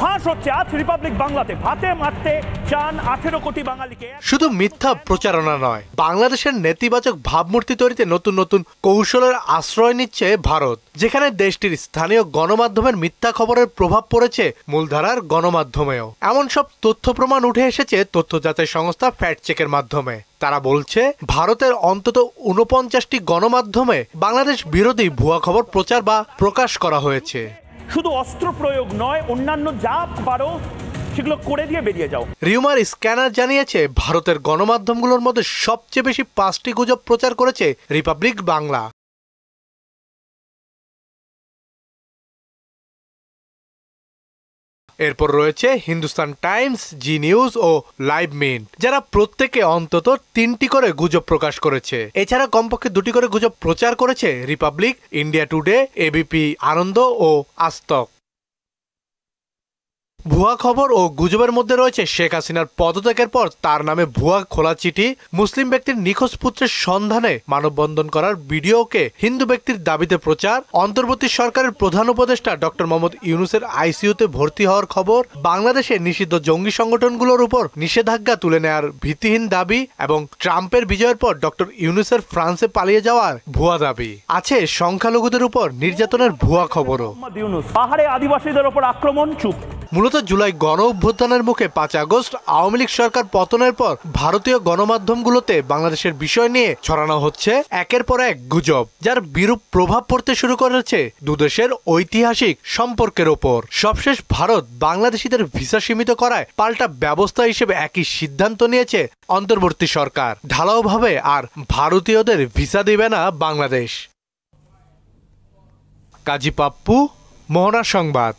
ফাঁস হচ্ছে আজ রিপাবলিক বাংলাতে। ভাতে মারতে চান 18 কোটি বাঙালিকে। শুধু মিথ্যা প্রচারণা নয়, বাংলাদেশের নেতিবাচক ভাবমূর্তি তৈরিতে নতুন নতুন কৌশলের আশ্রয় নিচ্ছে ভারত, যেখানে দেশটির স্থানীয় গণমাধ্যমের মিথ্যা খবরের প্রভাব পড়েছে মূলধারার গণমাধ্যমেও। এমন সব তথ্য প্রমাণ উঠে এসেছে তথ্য যাচাই সংস্থা ফ্যাক্ট চেকের মাধ্যমে। তারা বলছে ভারতের অন্তত 49টি গণমাধ্যমে বাংলাদেশ বিরোধী ভুয়া খবর প্রচার বা প্রকাশ করা হয়েছে। শুধু অস্ত্র প্রয়োগ নয়, অন্যান্য যা পারো সেগুলো করে দিয়ে বেরিয়ে যাও। রিউমার স্ক্যানার জানিয়েছে ভারতের গণমাধ্যমগুলোর মধ্যে সবচেয়ে বেশি 5টি গুজব প্রচার করেছে রিপাবলিক বাংলা। এরপর রয়েছে হিন্দুস্তান টাইমস, জি নিউজ ও লাইভ মিন্ট, যারা প্রত্যেকে অন্তত 3টি করে গুজব প্রকাশ করেছে। এছাড়া কমপক্ষে 2টি করে গুজব প্রচার করেছে রিপাবলিক, ইন্ডিয়া টুডে, এবিপি আনন্দ ও আজতক। ভুয়া খবর ও গুজবের মধ্যে রয়েছে শেখ হাসিনার পদত্যাগের পর তার নামে ভুয়া খোলা চিঠি, মুসলিম ব্যক্তির নিখোঁজ পুত্রের সন্ধানে মানববন্ধন করার ভিডিওকে হিন্দু ব্যক্তির দাবিতে প্রচার, অন্তর্বর্তী সরকারের প্রধান উপদেষ্টা ডক্টর মোহাম্মদ ইউনূসের আইসিইউতে ভর্তি হওয়ার খবর, বাংলাদেশে নিষিদ্ধ জঙ্গি সংগঠনগুলোর উপর নিষেধাজ্ঞা তুলে নেওয়ার ভিত্তিহীন দাবি এবং ট্রাম্পের বিজয়ের পর ডক্টর ইউনূসের ফ্রান্সে পালিয়ে যাওয়ার ভুয়া দাবি। আছে সংখ্যালঘুদের উপর নির্যাতনের ভুয়া খবরও। পাহাড়ে আদিবাসীদের উপর আক্রমণ, চুপ। মূলত জুলাই গণ অভ্যুত্থানের মুখে 5 আগস্ট আওয়ামী লীগ সরকার পতনের পর ভারতীয় গণমাধ্যমগুলোতে বাংলাদেশের বিষয় নিয়ে ছড়ানো হচ্ছে একের পর এক গুজব, যার বিরূপ প্রভাব পড়তে শুরু করেছে দুদেশের ঐতিহাসিক সম্পর্কের ওপর। সবশেষ ভারত বাংলাদেশিদের ভিসা সীমিত করায় পাল্টা ব্যবস্থা হিসেবে একই সিদ্ধান্ত নিয়েছে অন্তর্বর্তী সরকার। ঢালাওভাবে আর ভারতীয়দের ভিসা দিবে না বাংলাদেশ। কাজী পাপ্পু, মোহনা সংবাদ।